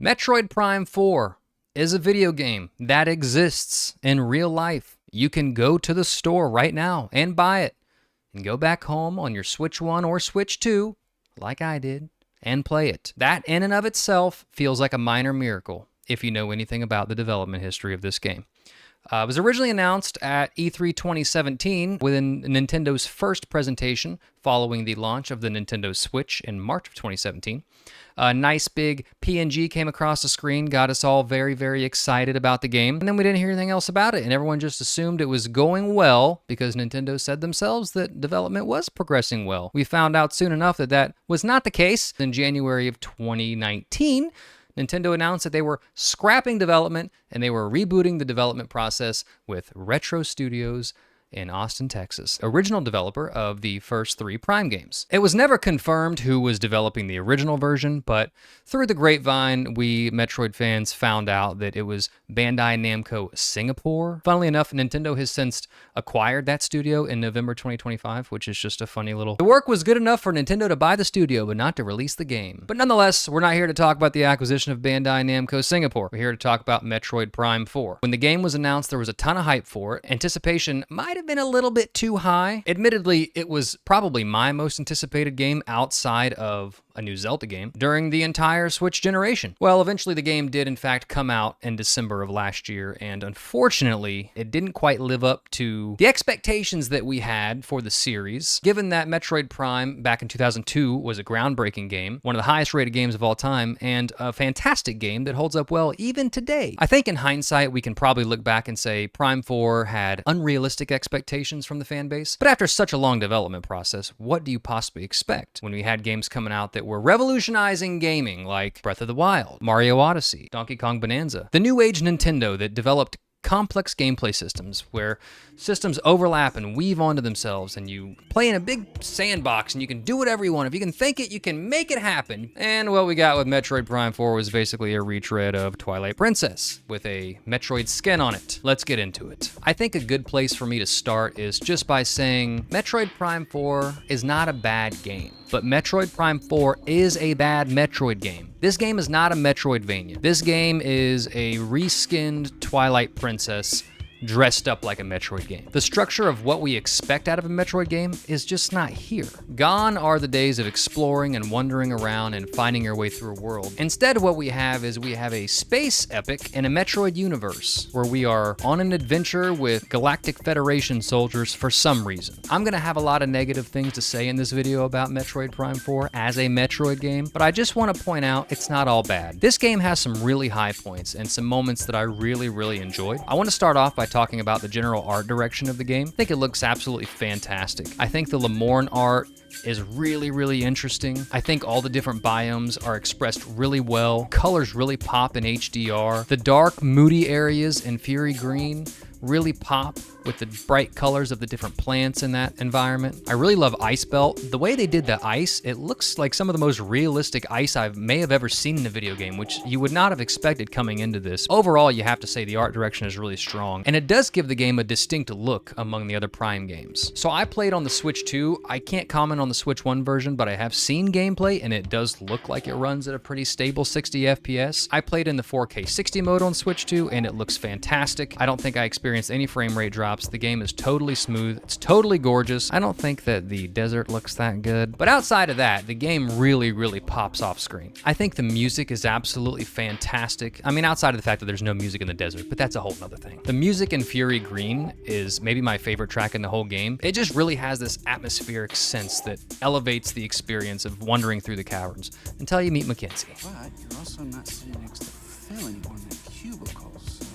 Metroid Prime 4 is a video game that exists in real life. You can go to the store right now and buy it and go back home on your Switch 1 or Switch 2, like I did, and play it. That in and of itself feels like a minor miracle if you know anything about the development history of this game. It was originally announced at E3 2017 within Nintendo's first presentation following the launch of the Nintendo Switch in March of 2017. A nice big PNG came across the screen, got us all very, very excited about the game, and then we didn't hear anything else about it, and everyone just assumed it was going well because Nintendo said themselves that development was progressing well. We found out soon enough that that was not the case. In January of 2019, Nintendo announced that they were scrapping development and they were rebooting the development process with Retro Studios in Austin, Texas, original developer of the first 3 Prime games. It was never confirmed who was developing the original version, but through the grapevine, we Metroid fans found out that it was Bandai Namco Singapore. Funnily enough, Nintendo has since acquired that studio in November 2025, which is just a funny little... The work was good enough for Nintendo to buy the studio, but not to release the game. But nonetheless, we're not here to talk about the acquisition of Bandai Namco Singapore. We're here to talk about Metroid Prime 4. When the game was announced, there was a ton of hype for it. Anticipation might have been a little bit too high. Admittedly, it was probably my most anticipated game outside of a new Zelda game during the entire Switch generation. Well, eventually the game did in fact come out in December of last year, and unfortunately, it didn't quite live up to the expectations that we had for the series. Given that Metroid Prime back in 2002 was a groundbreaking game, one of the highest rated games of all time, and a fantastic game that holds up well even today. I think in hindsight, we can probably look back and say Prime 4 had unrealistic expectations from the fan base, but after such a long development process, what do you possibly expect when we had games coming out that were revolutionizing gaming like Breath of the Wild, Mario Odyssey, Donkey Kong Bonanza, the new age Nintendo that developed complex gameplay systems where systems overlap and weave onto themselves and you play in a big sandbox and you can do whatever you want. If you can think it, you can make it happen. And what we got with Metroid Prime 4 was basically a retread of Twilight Princess with a Metroid skin on it. Let's get into it. I think a good place for me to start is just by saying Metroid Prime 4 is not a bad game, but Metroid Prime 4 is a bad Metroid game. This game is not a Metroidvania. This game is a reskinned Twilight Princess dressed up like a Metroid game. The structure of what we expect out of a Metroid game is just not here. Gone are the days of exploring and wandering around and finding your way through a world. Instead, what we have is we have a space epic in a Metroid universe where we are on an adventure with Galactic Federation soldiers for some reason. I'm gonna have a lot of negative things to say in this video about Metroid Prime 4 as a Metroid game, but I just want to point out it's not all bad. This game has some really high points and some moments that I really, really enjoyed. I want to start off by talking about the general art direction of the game. I think it looks absolutely fantastic. I think the Lemorne art is really, really interesting. I think all the different biomes are expressed really well. Colors really pop in HDR. The dark, moody areas in Fury Green really pop with the bright colors of the different plants in that environment. I really love Ice Belt. The way they did the ice, it looks like some of the most realistic ice I may have ever seen in a video game, which you would not have expected coming into this. Overall, you have to say the art direction is really strong, and it does give the game a distinct look among the other Prime games. So I played on the Switch 2. I can't comment on the Switch 1 version, but I have seen gameplay, and it does look like it runs at a pretty stable 60 FPS. I played in the 4K 60 mode on Switch 2, and it looks fantastic. I don't think I experienced any frame rate drops. The game is totally smooth. It's totally gorgeous. I don't think that the desert looks that good, but outside of that, the game really, really pops off screen. I think the music is absolutely fantastic. I mean, outside of the fact that there's no music in the desert, but that's a whole nother thing. The music in Fury Green is maybe my favorite track in the whole game. It just really has this atmospheric sense that elevates the experience of wandering through the caverns until you meet Mackenzie. But you're also not sitting next to Phil anymore in that cubicle, so...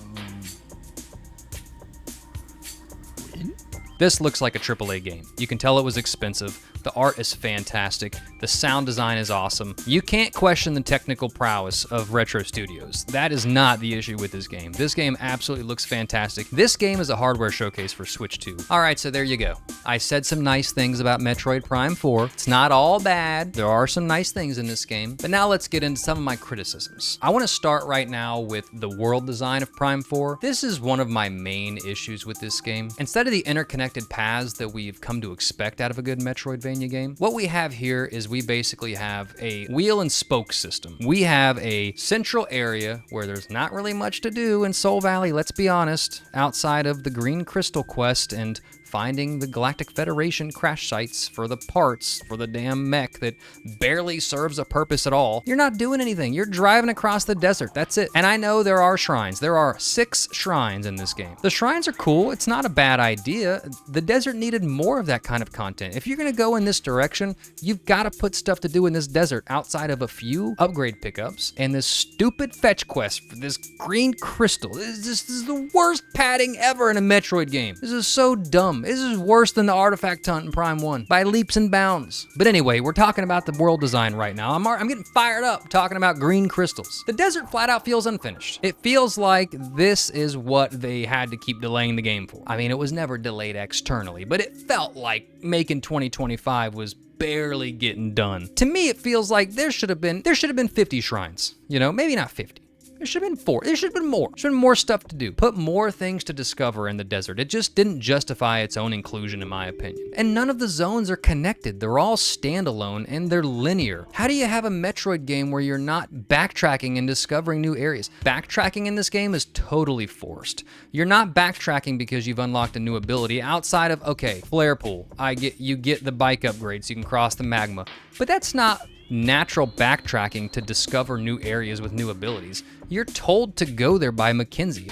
This looks like a AAA game. You can tell it was expensive. The art is fantastic. The sound design is awesome. You can't question the technical prowess of Retro Studios. That is not the issue with this game. This game absolutely looks fantastic. This game is a hardware showcase for Switch 2. All right, so there you go. I said some nice things about Metroid Prime 4. It's not all bad. There are some nice things in this game. But now let's get into some of my criticisms. I want to start right now with the world design of Prime 4. This is one of my main issues with this game. Instead of the interconnected paths that we've come to expect out of a good Metroidvania, Metroidvania game. What we have here is we basically have a wheel and spoke system. We have a central area where there's not really much to do in Soul Valley, let's be honest, outside of the Green Crystal quest and finding the Galactic Federation crash sites for the parts for the damn mech that barely serves a purpose at all. You're not doing anything. You're driving across the desert. That's it. And I know there are shrines. There are 6 shrines in this game. The shrines are cool. It's not a bad idea. The desert needed more of that kind of content. If you're gonna go in this direction, you've gotta put stuff to do in this desert outside of a few upgrade pickups and this stupid fetch quest for this green crystal. This is the worst padding ever in a Metroid game. This is so dumb. This is worse than the artifact hunt in Prime 1 by leaps and bounds. But anyway, we're talking about the world design right now. I'm getting fired up talking about green crystals. The desert flat out feels unfinished. It feels like this is what they had to keep delaying the game for. I mean, it was never delayed externally, but it felt like making 2025 was barely getting done. To me, it feels like there should have been 50 shrines. You know, maybe not 50. There should have been 4. There should have been more. There should have been more stuff to do. Put more things to discover in the desert. It just didn't justify its own inclusion, in my opinion. And none of the zones are connected. They're all standalone and they're linear. How do you have a Metroid game where you're not backtracking and discovering new areas? Backtracking in this game is totally forced. You're not backtracking because you've unlocked a new ability outside of, okay, flare pool. You get the bike upgrade so you can cross the magma. But that's not natural backtracking to discover new areas with new abilities. You're told to go there by Mackenzie.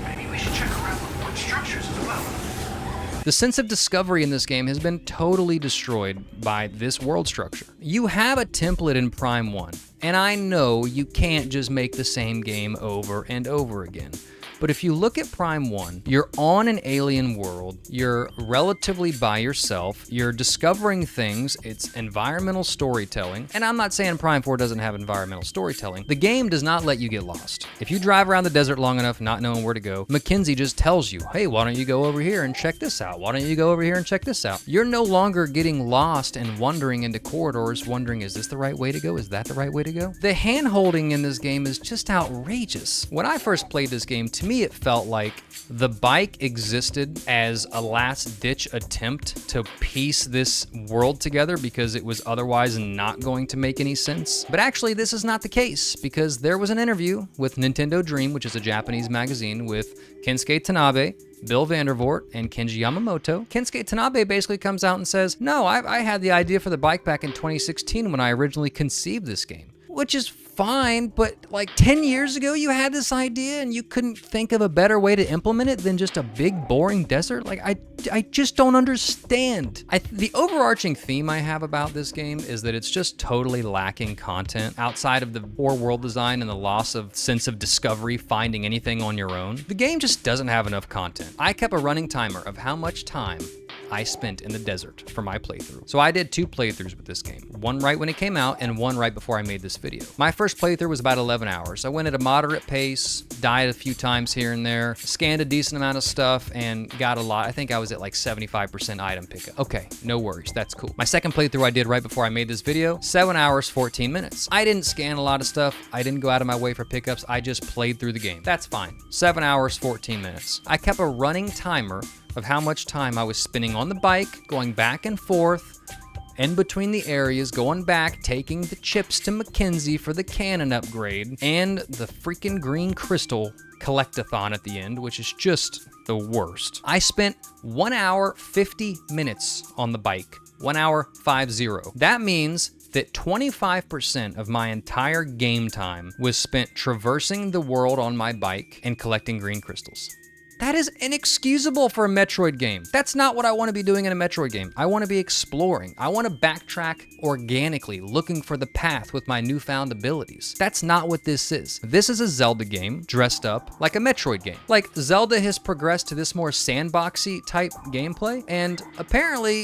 Maybe we should check around the wood structures as well. The sense of discovery in this game has been totally destroyed by this world structure. You have a template in Prime 1, and I know you can't just make the same game over and over again. But if you look at Prime 1, you're on an alien world, you're relatively by yourself, you're discovering things, it's environmental storytelling, and I'm not saying Prime 4 doesn't have environmental storytelling. The game does not let you get lost. If you drive around the desert long enough not knowing where to go, Mackenzie just tells you, hey, why don't you go over here and check this out? Why don't you go over here and check this out? You're no longer getting lost and wandering into corridors wondering, is this the right way to go? Is that the right way to go? The hand-holding in this game is just outrageous. When I first played this game, to me it felt like the bike existed as a last-ditch attempt to piece this world together because it was otherwise not going to make any sense. But actually, this is not the case because there was an interview with Nintendo Dream, which is a Japanese magazine, with Kensuke Tanabe, Bill Vandervoort, and Kenji Yamamoto. Kensuke Tanabe basically comes out and says, no, I had the idea for the bike back in 2016 when I originally conceived this game. Which is fine, but like 10 years ago you had this idea and you couldn't think of a better way to implement it than just a big boring desert? Like I just don't understand. The overarching theme I have about this game is that it's just totally lacking content outside of the poor world design and the loss of sense of discovery, finding anything on your own. The game just doesn't have enough content. I kept a running timer of how much time I spent in the desert for my playthrough. So I did 2 playthroughs with this game. One right when it came out and one right before I made this video. My first playthrough was about 11 hours. I went at a moderate pace, died a few times here and there, scanned a decent amount of stuff and got a lot. I think I was at like 75% item pickup. Okay, no worries, that's cool. My second playthrough I did right before I made this video, 7 hours, 14 minutes. I didn't scan a lot of stuff. I didn't go out of my way for pickups. I just played through the game. That's fine. 7 hours, 14 minutes. I kept a running timer of how much time I was spending on the bike, going back and forth, in between the areas, going back, taking the chips to Mackenzie for the cannon upgrade, and the freaking green crystal collectathon at the end, which is just the worst. I spent 1 hour, 50 minutes on the bike. 1 hour, 50. That means that 25% of my entire game time was spent traversing the world on my bike and collecting green crystals. That is inexcusable for a Metroid game. That's not what I want to be doing in a Metroid game. I want to be exploring. I want to backtrack organically, looking for the path with my newfound abilities. That's not what this is. This is a Zelda game dressed up like a Metroid game. Like, Zelda has progressed to this more sandboxy type gameplay, and apparently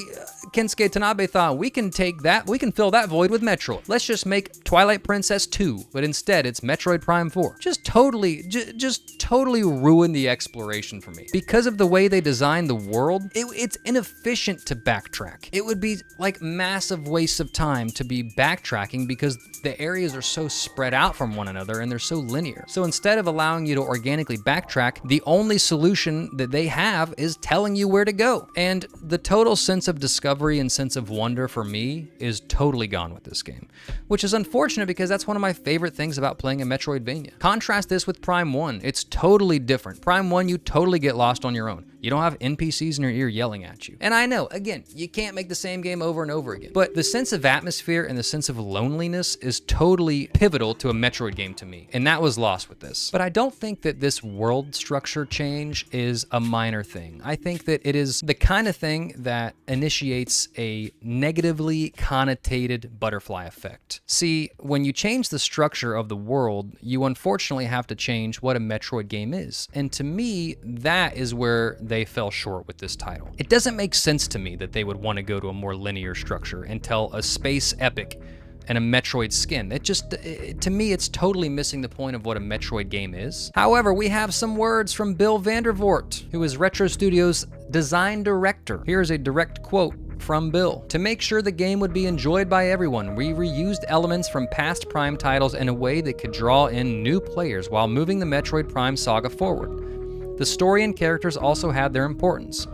Kensuke Tanabe thought, we can take that, we can fill that void with Metroid. Let's just make Twilight Princess 2, but instead it's Metroid Prime 4. Just totally, just totally ruined the exploration for me. Because of the way they designed the world, it's inefficient to backtrack. It would be like massive waste of time to be backtracking because the areas are so spread out from one another and they're so linear. So instead of allowing you to organically backtrack, the only solution that they have is telling you where to go. And the total sense of discovery and sense of wonder for me is totally gone with this game, which is unfortunate because that's one of my favorite things about playing a Metroidvania. Contrast this with Prime 1. It's totally different. Prime 1, you totally get lost on your own. You don't have NPCs in your ear yelling at you. And I know, again, you can't make the same game over and over again, but the sense of atmosphere and the sense of loneliness is totally pivotal to a Metroid game to me, and that was lost with this. But I don't think that this world structure change is a minor thing. I think that it is the kind of thing that initiates a negatively connotated butterfly effect. See, when you change the structure of the world, you unfortunately have to change what a Metroid game is. And to me, that is where they fell short with this title. It doesn't make sense to me that they would want to go to a more linear structure and tell a space epic and a Metroid skin. To me, it's totally missing the point of what a Metroid game is. However, we have some words from Bill Vandervoort, who is Retro Studios' design director. Here's a direct quote from Bill. To make sure the game would be enjoyed by everyone, we reused elements from past Prime titles in a way that could draw in new players while moving the Metroid Prime saga forward. The story and characters also had their importance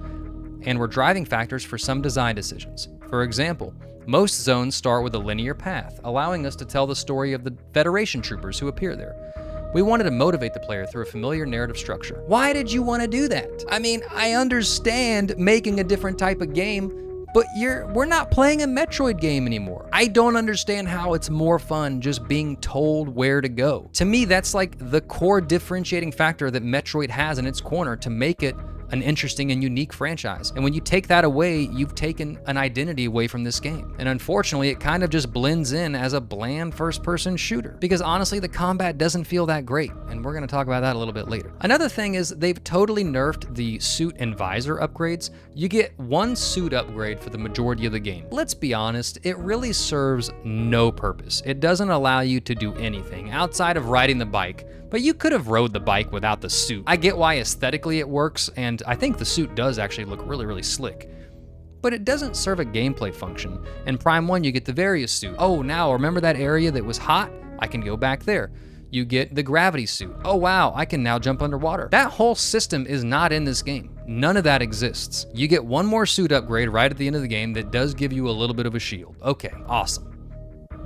and were driving factors for some design decisions. For example, most zones start with a linear path, allowing us to tell the story of the Federation troopers who appear there. We wanted to motivate the player through a familiar narrative structure. Why did you want to do that? I mean, I understand making a different type of game, but we're not playing a Metroid game anymore. I don't understand how it's more fun just being told where to go. To me, that's like the core differentiating factor that Metroid has in its corner to make it an interesting and unique franchise. And when you take that away, you've taken an identity away from this game. And unfortunately, it kind of just blends in as a bland first-person shooter. Because honestly, the combat doesn't feel that great. And we're gonna talk about that a little bit later. Another thing is they've totally nerfed the suit and visor upgrades. You get one suit upgrade for the majority of the game. Let's be honest, it really serves no purpose. It doesn't allow you to do anything outside of riding the bike, but you could have rode the bike without the suit. I get why aesthetically it works, and I think the suit does actually look really, really slick. But it doesn't serve a gameplay function. In Prime 1, you get the Various suit. Oh, now remember that area that was hot? I can go back there. You get the gravity suit. Oh wow, I can now jump underwater. That whole system is not in this game. None of that exists. You get one more suit upgrade right at the end of the game that does give you a little bit of a shield. Okay, awesome.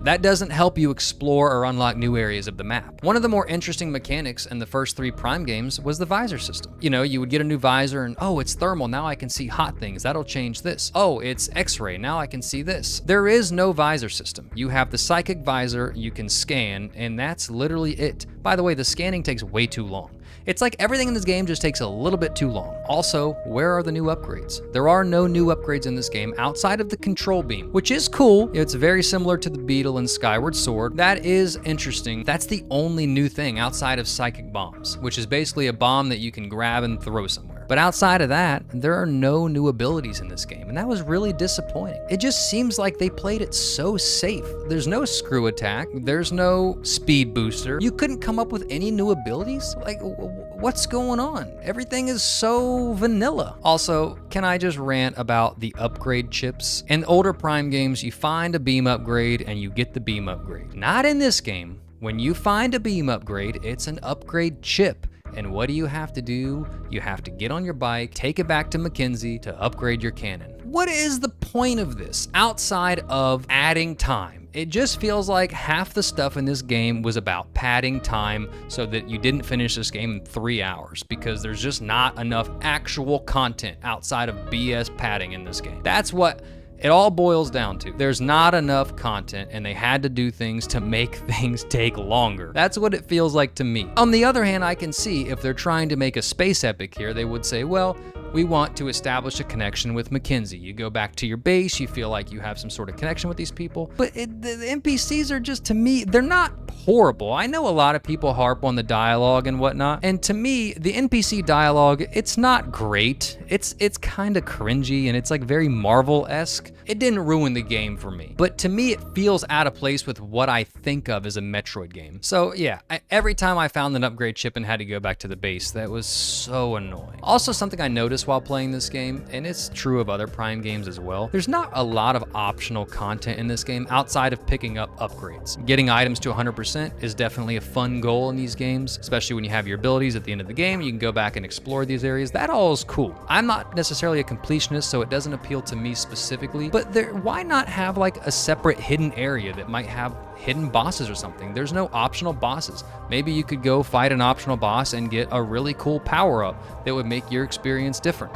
That doesn't help you explore or unlock new areas of the map. One of the more interesting mechanics in the first 3 Prime games was the visor system. You know, you would get a new visor and, oh, it's thermal, now I can see hot things, that'll change this. Oh, it's X-ray, now I can see this. There is no visor system. You have the psychic visor, you can scan, and that's literally it. By the way, the scanning takes way too long. It's like everything in this game just takes a little bit too long. Also, where are the new upgrades? There are no new upgrades in this game outside of the control beam, which is cool. It's very similar to the Beetle in Skyward Sword. That is interesting. That's the only new thing outside of psychic bombs, which is basically a bomb that you can grab and throw somewhere. But outside of that, there are no new abilities in this game, and that was really disappointing. It just seems like they played it so safe. There's no screw attack, there's no speed booster. You couldn't come up with any new abilities? Like, what's going on? Everything is so vanilla. Also, can I just rant about the upgrade chips? In older Prime games, you find a beam upgrade and you get the beam upgrade. Not in this game. When you find a beam upgrade, it's an upgrade chip. And what do you have to do? You have to get on your bike, take it back to Mackenzie to upgrade your cannon. What is the point of this outside of adding time? It just feels like half the stuff in this game was about padding time so that you didn't finish this game in 3 hours because there's just not enough actual content outside of BS padding in this game. That's what it all boils down to. There's not enough content and they had to do things to make things take longer. That's what it feels like to me. On the other hand, I can see if they're trying to make a space epic here, they would say, well, We want to establish a connection with Mackenzie. You go back to your base, you feel like you have some sort of connection with these people, but the NPCs are just, to me, they're not horrible. I know a lot of people harp on the dialogue and whatnot, and to me, the NPC dialogue, it's not great. It's kind of cringy, and it's like very Marvel-esque. It didn't ruin the game for me, but to me, it feels out of place with what I think of as a Metroid game. So yeah, every time I found an upgrade chip and had to go back to the base, that was so annoying. Also, something I noticed while playing this game, and it's true of other Prime games as well, there's not a lot of optional content in this game outside of picking up upgrades. Getting items to 100% is definitely a fun goal in these games, especially when you have your abilities at the end of the game, you can go back and explore these areas. That all is cool. I'm not necessarily a completionist, so it doesn't appeal to me specifically, but why not have like a separate hidden area that might have hidden bosses or something? There's no optional bosses. Maybe you could go fight an optional boss and get a really cool power-up that would make your experience different.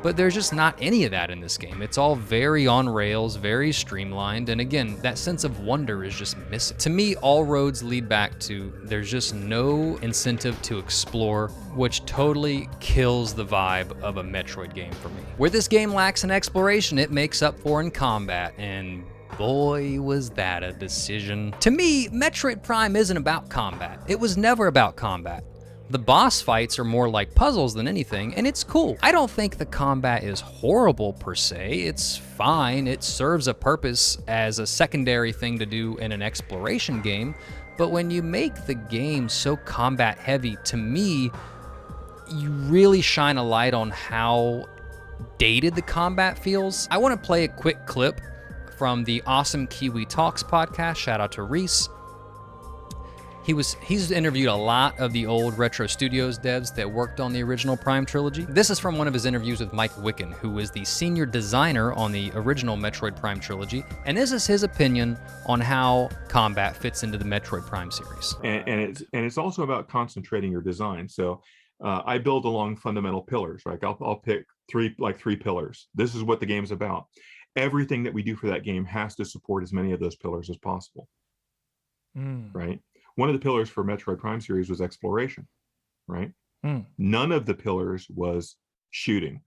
But there's just not any of that in this game. It's all very on rails, very streamlined, and again, that sense of wonder is just missing. To me, all roads lead back to there's just no incentive to explore, which totally kills the vibe of a Metroid game for me. Where this game lacks in exploration, it makes up for in combat, and boy, was that a decision. To me, Metroid Prime isn't about combat. It was never about combat. The boss fights are more like puzzles than anything, and it's cool. I don't think the combat is horrible per se. It's fine. It serves a purpose as a secondary thing to do in an exploration game. But when you make the game so combat heavy, to me, you really shine a light on how dated the combat feels. I want to play a quick clip from the Awesome Kiwi Talks podcast. Shout out to Reese. He's interviewed a lot of the old Retro Studios devs that worked on the original Prime trilogy. This is from one of his interviews with Mike Wicken, who was the senior designer on the original Metroid Prime trilogy, and this is his opinion on how combat fits into the Metroid Prime series. And it's also about concentrating your design. So I build along fundamental pillars, right? I'll pick three pillars. This is what the game's about. Everything that we do for that game has to support as many of those pillars as possible, right? One of the pillars for Metroid Prime series was exploration, right? None of the pillars was shooting,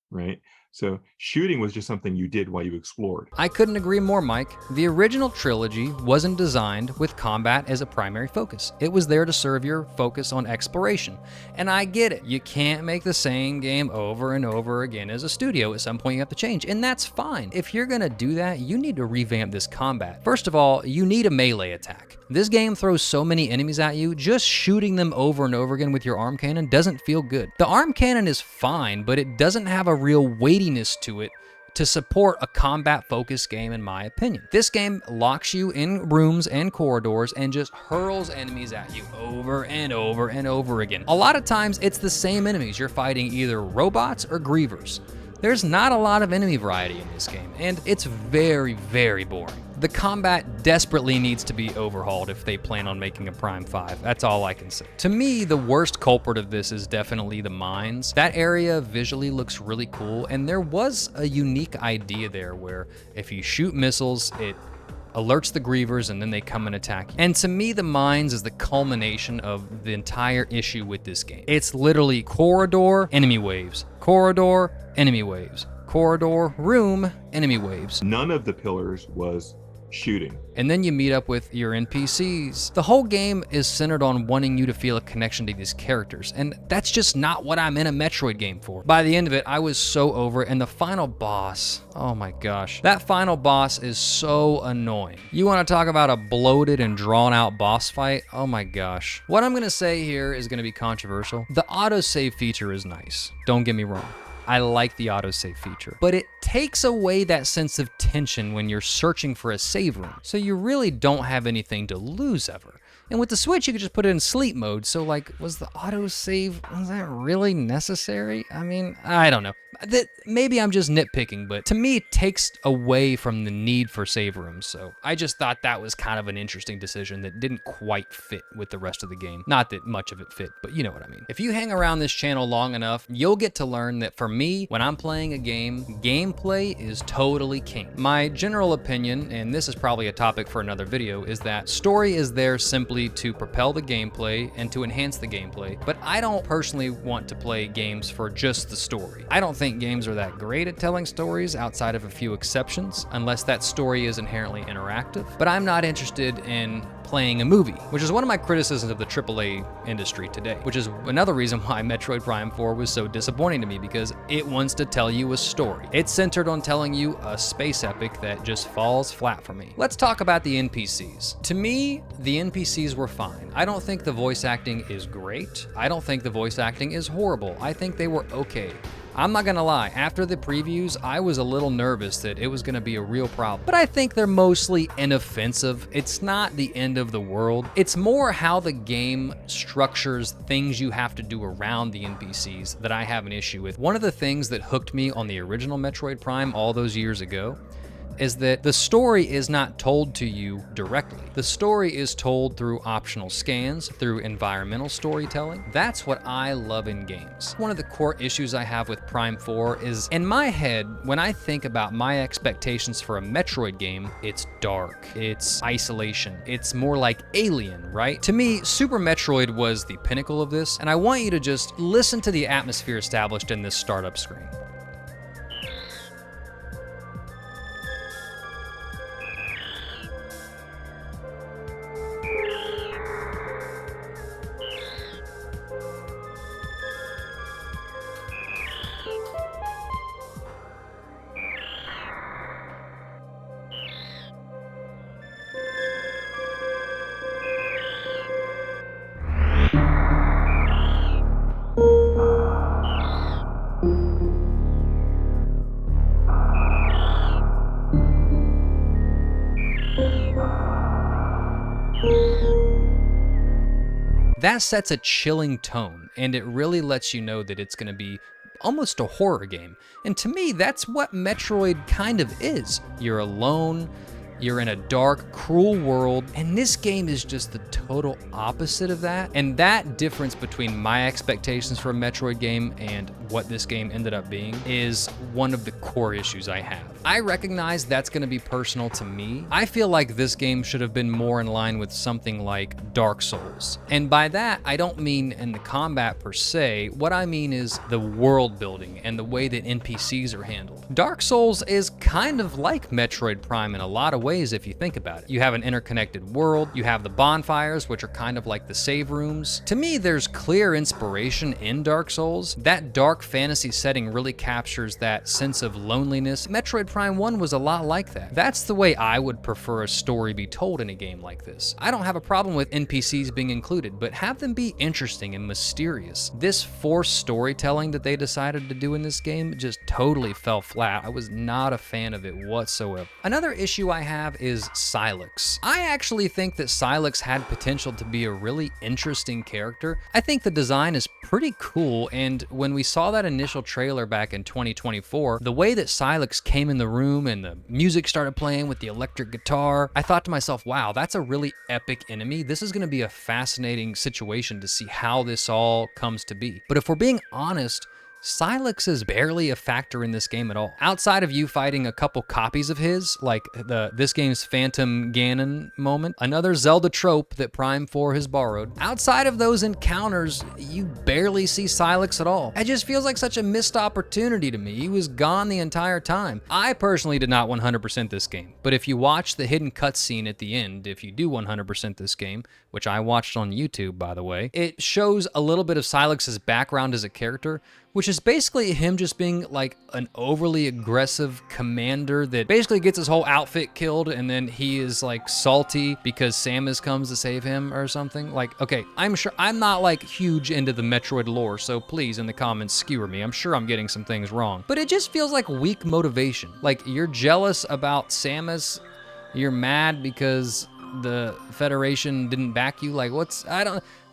right? So shooting was just something you did while you explored. I couldn't agree more, Mike. The original trilogy wasn't designed with combat as a primary focus. It was there to serve your focus on exploration. And I get it. You can't make the same game over and over again as a studio. At some point you have to change, and that's fine. If you're gonna do that, you need to revamp this combat. First of all, you need a melee attack. This game throws so many enemies at you, just shooting them over and over again with your arm cannon doesn't feel good. The arm cannon is fine, but it doesn't have a real weightiness to it to support a combat-focused game, in my opinion. This game locks you in rooms and corridors and just hurls enemies at you over and over and over again. A lot of times, it's the same enemies. You're fighting either robots or grievers. There's not a lot of enemy variety in this game, and it's very, very boring. The combat desperately needs to be overhauled if they plan on making a Prime 5. That's all I can say. To me, the worst culprit of this is definitely the mines. That area visually looks really cool, and there was a unique idea there where if you shoot missiles, it alerts the grievers and then they come and attack you. And to me, the mines is the culmination of the entire issue with this game. It's literally corridor, enemy waves, corridor, enemy waves, corridor, room, enemy waves. None of the pillars was shooting. And then you meet up with your NPCs. The whole game is centered on wanting you to feel a connection to these characters, and that's just not what I'm in a Metroid game for. By the end of it, I was so over it, and the final boss, oh my gosh. That final boss is so annoying. You want to talk about a bloated and drawn out boss fight? Oh my gosh. What I'm gonna say here is gonna be controversial. The autosave feature is nice, don't get me wrong. I like the autosave feature, but it takes away that sense of tension when you're searching for a save room, so you really don't have anything to lose ever. And with the Switch, you could just put it in sleep mode, so like, was the autosave, was that really necessary? I mean, I don't know. Maybe I'm just nitpicking, but to me, it takes away from the need for save rooms, so I just thought that was kind of an interesting decision that didn't quite fit with the rest of the game. Not that much of it fit, but you know what I mean. If you hang around this channel long enough, you'll get to learn that for me, when I'm playing a game, gameplay is totally king. My general opinion, and this is probably a topic for another video, is that story is there simply ability to propel the gameplay and to enhance the gameplay, but I don't personally want to play games for just the story. I don't think games are that great at telling stories outside of a few exceptions, unless that story is inherently interactive, but I'm not interested in playing a movie, which is one of my criticisms of the AAA industry today, which is another reason why Metroid Prime 4 was so disappointing to me, because it wants to tell you a story. It's centered on telling you a space epic that just falls flat for me. Let's talk about the NPCs. To me, the NPCs were fine. I don't think the voice acting is great. I don't think the voice acting is horrible. I think they were okay. I'm not gonna lie, after the previews, I was a little nervous that it was gonna be a real problem. But I think they're mostly inoffensive. It's not the end of the world. It's more how the game structures things you have to do around the NPCs that I have an issue with. One of the things that hooked me on the original Metroid Prime all those years ago is that the story is not told to you directly. The story is told through optional scans, through environmental storytelling. That's what I love in games. One of the core issues I have with Prime 4 is, in my head, when I think about my expectations for a Metroid game, it's dark, it's isolation, it's more like Alien, right? To me, Super Metroid was the pinnacle of this, and I want you to just listen to the atmosphere established in this startup screen. That sets a chilling tone, and it really lets you know that it's going to be almost a horror game. And to me, that's what Metroid kind of is. You're alone, you're in a dark, cruel world, and this game is just the total opposite of that. And that difference between my expectations for a Metroid game and what this game ended up being is one of the core issues I have. I recognize that's going to be personal to me. I feel like this game should have been more in line with something like Dark Souls. And by that, I don't mean in the combat per se. What I mean is the world building and the way that NPCs are handled. Dark Souls is kind of like Metroid Prime in a lot of ways if you think about it. You have an interconnected world, you have the bonfires, which are kind of like the save rooms. To me, there's clear inspiration in Dark Souls. That dark fantasy setting really captures that sense of loneliness. Metroid Prime 1 was a lot like that. That's the way I would prefer a story be told in a game like this. I don't have a problem with NPCs being included, but have them be interesting and mysterious. This forced storytelling that they decided to do in this game just totally fell flat. I was not a fan of it whatsoever. Another issue I have is Sylux. I actually think that Sylux had potential to be a really interesting character. I think the design is pretty cool, and when we saw that initial trailer back in 2024, the way that Sylux came in the room and the music started playing with the electric guitar, I thought to myself, wow, that's a really epic enemy. This is going to be a fascinating situation to see how this all comes to be. But if we're being honest, Sylux is barely a factor in this game at all. Outside of you fighting a couple copies of his, like this game's Phantom Ganon moment, another Zelda trope that Prime 4 has borrowed, outside of those encounters, you barely see Sylux at all. It just feels like such a missed opportunity to me. He was gone the entire time. I personally did not 100% this game, but if you watch the hidden cutscene at the end, if you do 100% this game, which I watched on YouTube, by the way, it shows a little bit of Sylux's background as a character, which is basically him just being like an overly aggressive commander that basically gets his whole outfit killed, and then he is like salty because Samus comes to save him or something. Like, okay, I'm sure I'm not like huge into the Metroid lore, so please in the comments skewer me. I'm sure I'm getting some things wrong, but it just feels like weak motivation. Like, you're jealous about Samus, you're mad because the Federation didn't back you. Like,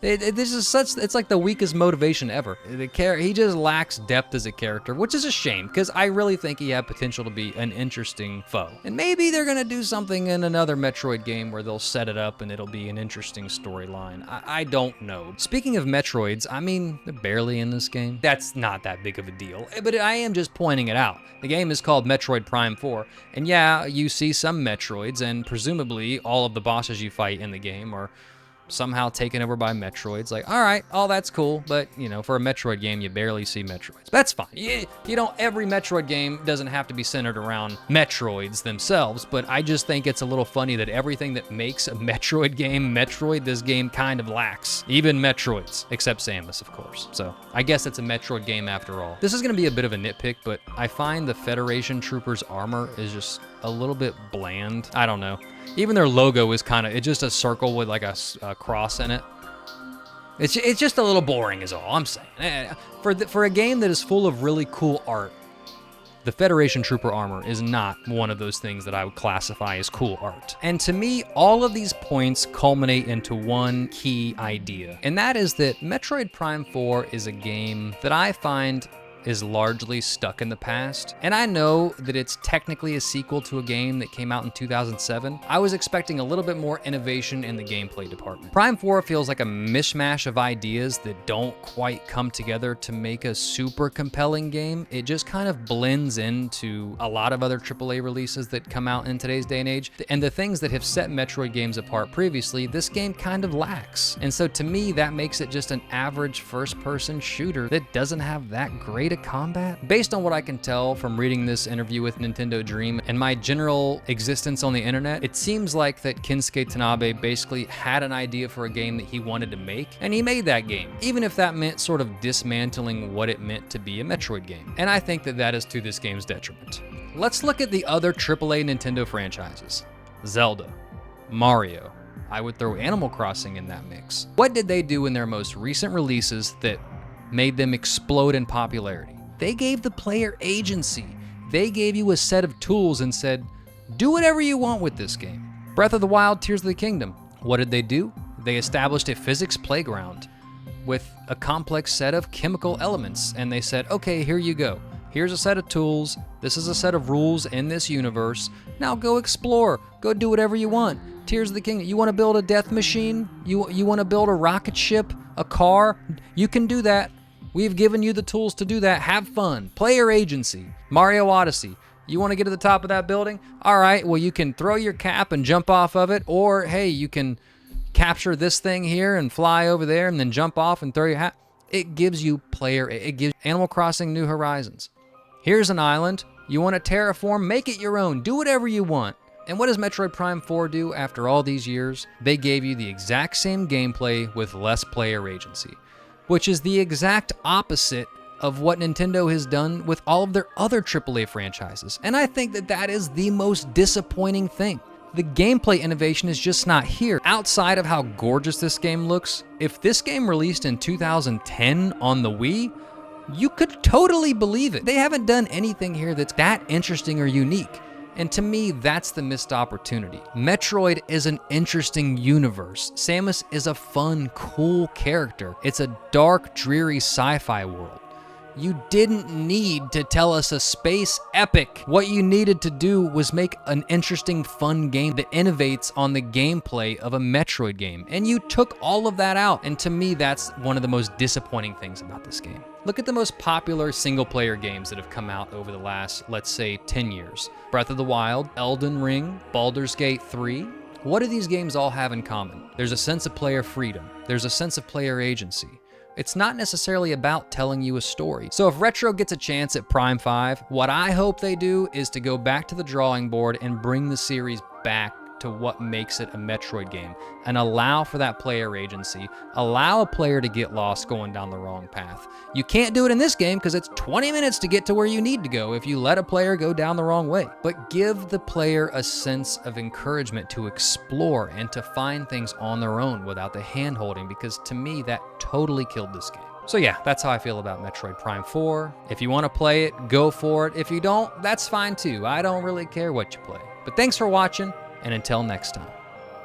this is such, it's like the weakest motivation ever. He just lacks depth as a character, which is a shame, because I really think he had potential to be an interesting foe. And maybe they're gonna do something in another Metroid game where they'll set it up and it'll be an interesting storyline. I don't know. Speaking of Metroids, I mean, they're barely in this game. That's not that big of a deal, but I am just pointing it out. The game is called Metroid Prime 4, and yeah, you see some Metroids, and presumably all of the bosses you fight in the game are somehow taken over by Metroids. Like, all right, all that's cool, but you know, for a Metroid game, you barely see Metroids. That's fine. You don't, every Metroid game doesn't have to be centered around Metroids themselves, but I just think it's a little funny that everything that makes a Metroid game Metroid, this game kind of lacks. Even Metroids, except Samus, of course. So I guess it's a Metroid game after all. This is gonna be a bit of a nitpick, but I find the Federation Troopers armor is just a little bit bland. I don't know. Even their logo is kind of, it's just a circle with like a cross in it. It's just a little boring is all I'm saying. For a game that is full of really cool art, the Federation Trooper armor is not one of those things that I would classify as cool art. And to me, all of these points culminate into one key idea, and that is that Metroid Prime 4 is a game that I find is largely stuck in the past. And I know that it's technically a sequel to a game that came out in 2007. I was expecting a little bit more innovation in the gameplay department. Prime 4 feels like a mishmash of ideas that don't quite come together to make a super compelling game. It just kind of blends into a lot of other AAA releases that come out in today's day and age. And the things that have set Metroid games apart previously, this game kind of lacks. And so to me, that makes it just an average first-person shooter that doesn't have that great of combat. Based on what I can tell from reading this interview with Nintendo Dream and my general existence on the internet, it seems like that Kensuke Tanabe basically had an idea for a game that he wanted to make, and he made that game, even if that meant sort of dismantling what it meant to be a Metroid game. And I think that that is to this game's detriment. Let's look at the other AAA Nintendo franchises. Zelda, Mario. I would throw Animal Crossing in that mix. What did they do in their most recent releases that made them explode in popularity? They gave the player agency. They gave you a set of tools and said, do whatever you want with this game. Breath of the Wild, Tears of the Kingdom. What did they do? They established a physics playground with a complex set of chemical elements, and they said, okay, here you go. Here's a set of tools. This is a set of rules in this universe. Now go explore. Go do whatever you want. Tears of the Kingdom. You want to build a death machine? You want to build a rocket ship? A car? You can do that. We've given you the tools to do that. Have fun. Player agency. Mario Odyssey. You want to get to the top of that building? All right, well, you can throw your cap and jump off of it, or hey, you can capture this thing here and fly over there and then jump off and throw your hat. It gives you it gives Animal Crossing New Horizons. Here's an island. You want to terraform? Make it your own. Do whatever you want. And what does Metroid Prime 4 do after all these years? They gave you the exact same gameplay with less player agency, which is the exact opposite of what Nintendo has done with all of their other AAA franchises. And I think that that is the most disappointing thing. The gameplay innovation is just not here. Outside of how gorgeous this game looks, if this game released in 2010 on the Wii, you could totally believe it. They haven't done anything here that's that interesting or unique. And to me, that's the missed opportunity. Metroid is an interesting universe. Samus is a fun, cool character. It's a dark, dreary sci-fi world. You didn't need to tell us a space epic. What you needed to do was make an interesting, fun game that innovates on the gameplay of a Metroid game. And you took all of that out. And to me, that's one of the most disappointing things about this game. Look at the most popular single-player games that have come out over the last, let's say, 10 years. Breath of the Wild, Elden Ring, Baldur's Gate 3. What do these games all have in common? There's a sense of player freedom. There's a sense of player agency. It's not necessarily about telling you a story. So if Retro gets a chance at Prime 5, what I hope they do is to go back to the drawing board and bring the series back to what makes it a Metroid game and allow for that player agency, allow a player to get lost going down the wrong path. You can't do it in this game because it's 20 minutes to get to where you need to go if you let a player go down the wrong way. But give the player a sense of encouragement to explore and to find things on their own without the hand-holding, because to me, that totally killed this game. So yeah, that's how I feel about Metroid Prime 4. If you want to play it, go for it. If you don't, that's fine too. I don't really care what you play. But thanks for watching, and until next time.